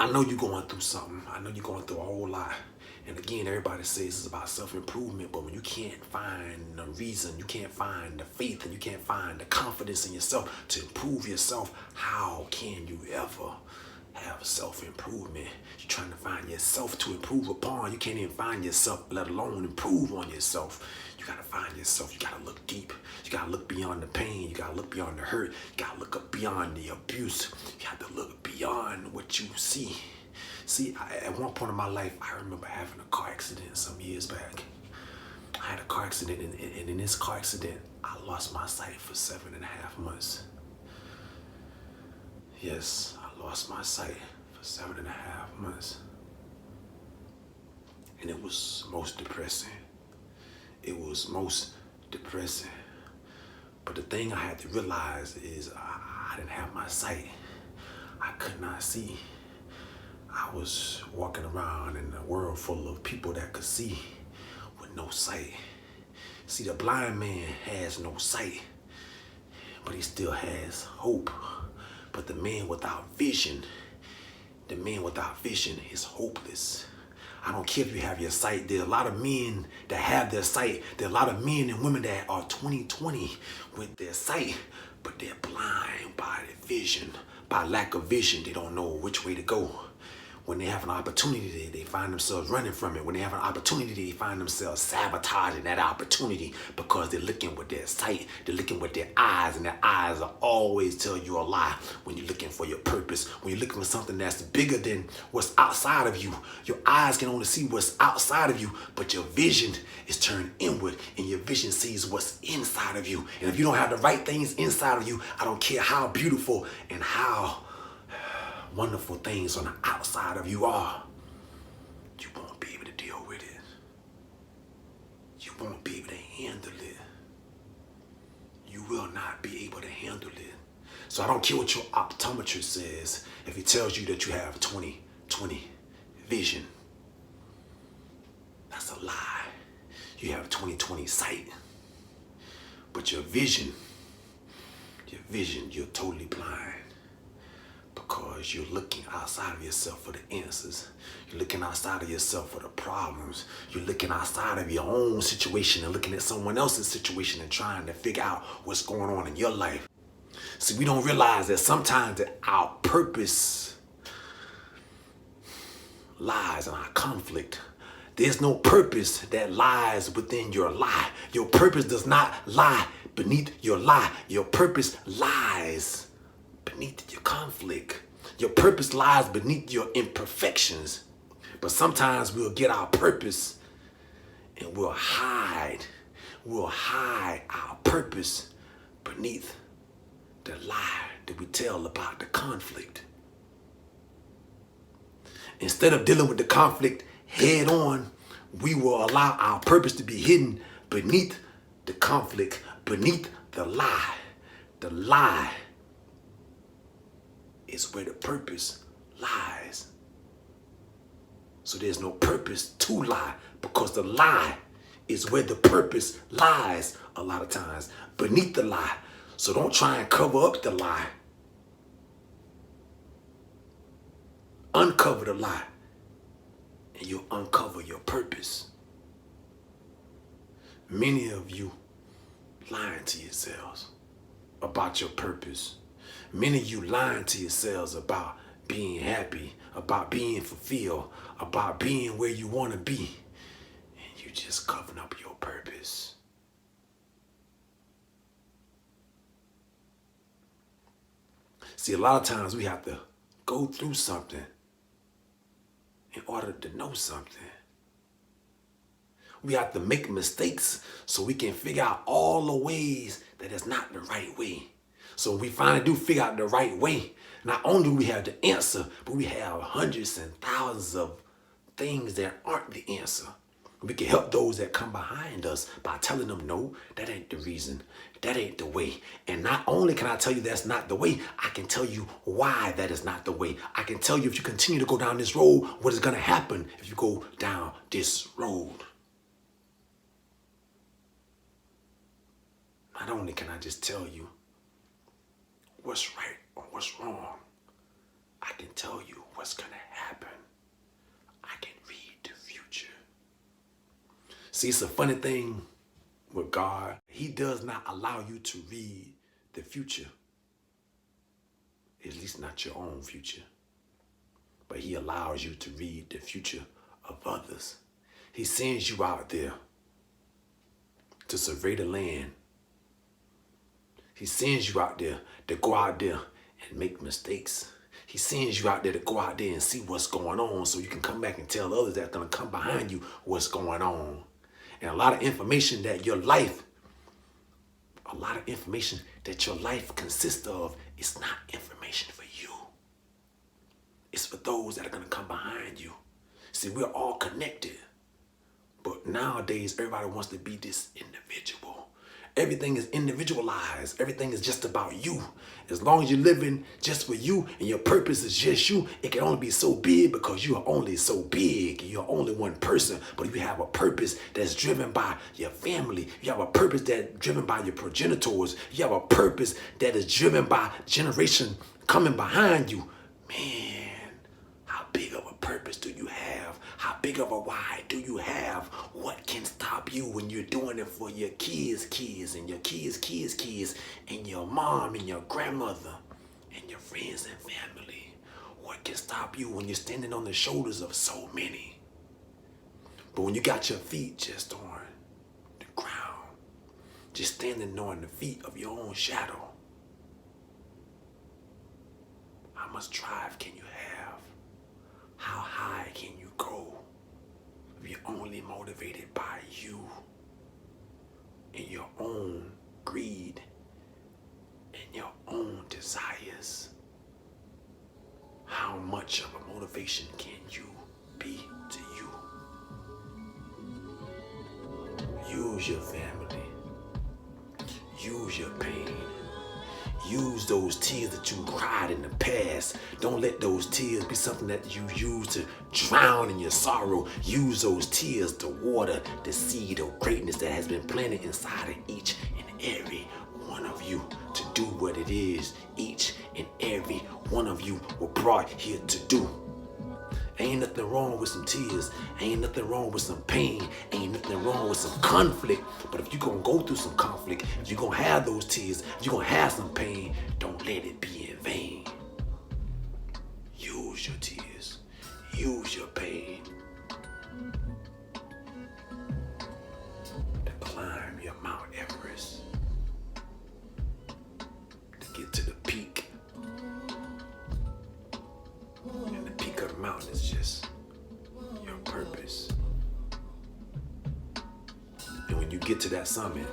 I know you're going through something. I know you're going through a whole lot. And again, everybody says it's about self-improvement, but when you can't find the reason, you can't find the faith, and you can't find the confidence in yourself to improve yourself, how can you ever have self-improvement? You're trying to find yourself to improve upon. You can't even find yourself, let alone improve on yourself. You gotta find yourself. You gotta look deep. You gotta look beyond the pain. You gotta look beyond the hurt. You gotta look up beyond the abuse. You have to look beyond what you see. See, at one point in my life, I remember having a car accident some years back. I had a car accident, and in this car accident, I lost my sight for 7.5 months. Yes, I lost my sight for 7.5 months. And it was most depressing. It was most depressing. But the thing I had to realize is I didn't have my sight. I could not see. I was walking around in a world full of people that could see with no sight. See, the blind man has no sight, but he still has hope. But the man without vision is hopeless. I don't care if you have your sight. There are a lot of men that have their sight. There are a lot of men and women that are 20/20 with their sight, but they're blind by their vision. By lack of vision, they don't know which way to go. When they have an opportunity, they find themselves running from it. When they have an opportunity, they find themselves sabotaging that opportunity because they're looking with their sight. They're looking with their eyes, and their eyes will always tell you a lie when you're looking for your purpose. When you're looking for something that's bigger than what's outside of you. Your eyes can only see what's outside of you, but your vision is turned inward, and your vision sees what's inside of you. And if you don't have the right things inside of you, I don't care how beautiful and how wonderful things on the outside of you are, you won't be able to deal with it. You won't be able to handle it. You will not be able to handle it. So I don't care what your optometrist says. If he tells you that you have 20/20 vision, that's a lie. You have 20/20 sight, but your vision, you're totally blind. Because you're looking outside of yourself for the answers. You're looking outside of yourself for the problems. You're looking outside of your own situation and looking at someone else's situation and trying to figure out what's going on in your life. See, we don't realize that sometimes that our purpose lies in our conflict. There's no purpose that lies within your lie. Your purpose does not lie beneath your lie. Your purpose lies beneath your conflict. Your purpose lies beneath your imperfections. But sometimes we'll get our purpose and we'll hide our purpose beneath the lie that we tell about the conflict. Instead of dealing with the conflict head on, we will allow our purpose to be hidden beneath the conflict, beneath the lie. The lie is where the purpose lies. So there's no purpose to lie because the lie is where the purpose lies a lot of times, beneath the lie. So don't try and cover up the lie. Uncover the lie and you'll uncover your purpose. Many of you lying to yourselves about your purpose. Many of you lying to yourselves about being happy, about being fulfilled, about being where you want to be. And you just covering up your purpose. See, a lot of times we have to go through something in order to know something. We have to make mistakes so we can figure out all the ways that it's not the right way. So we finally do figure out the right way. Not only do we have the answer, but we have hundreds and thousands of things that aren't the answer. We can help those that come behind us by telling them, no, that ain't the reason. That ain't the way. And not only can I tell you that's not the way, I can tell you why that is not the way. I can tell you if you continue to go down this road, what is going to happen if you go down this road. Not only can I just tell you what's right or what's wrong, I can tell you what what's gonna happen. I can read the future. See, it's a funny thing with God. He does not allow you to read the future. At least not your own future. But he allows you to read the future of others. He sends you out there to survey the land. He sends you out there to go out there and make mistakes. He sends you out there to go out there and see what's going on so you can come back and tell others that's going to come behind you what's going on. And a lot of information that your life consists of is not information for you. It's for those that are going to come behind you. See, we're all connected. But nowadays, everybody wants to be this individual. Everything is individualized. Everything is just about you. As long as you're living just for you and your purpose is just you, it can only be so big because you are only so big. You're only one person, but you have a purpose that's driven by your family. You have a purpose that's driven by your progenitors. You have a purpose that is driven by generation coming behind you. Man, how big of a purpose do you have? How big of a why do you have? What can stop you when you're doing it for your kids' and your kids' and your mom and your grandmother and your friends and family? What can stop you when you're standing on the shoulders of so many? But when you got your feet just on the ground, just standing on the feet of your own shadow, how much drive can you have? How high can you go if you're only motivated by you and your own greed and your own desires? How much of a motivation can you be to you? Use your family. Use your pain. Use those tears that you cried in the past. Don't let those tears be something that you use to drown in your sorrow. Use those tears to water the seed of greatness that has been planted inside of each and every one of you to do what it is each and every one of you were brought here to do. Ain't nothing wrong with some tears. Ain't nothing wrong with some pain. Ain't nothing wrong with some conflict. But if you're going to go through some conflict, if you're going to have those tears, if you're going to have some pain, don't let it be in vain. Use your tears. Use your pain to climb your Mount Everest, to get to the peak. And the peak of the mountain is just your purpose. And when you get to that summit,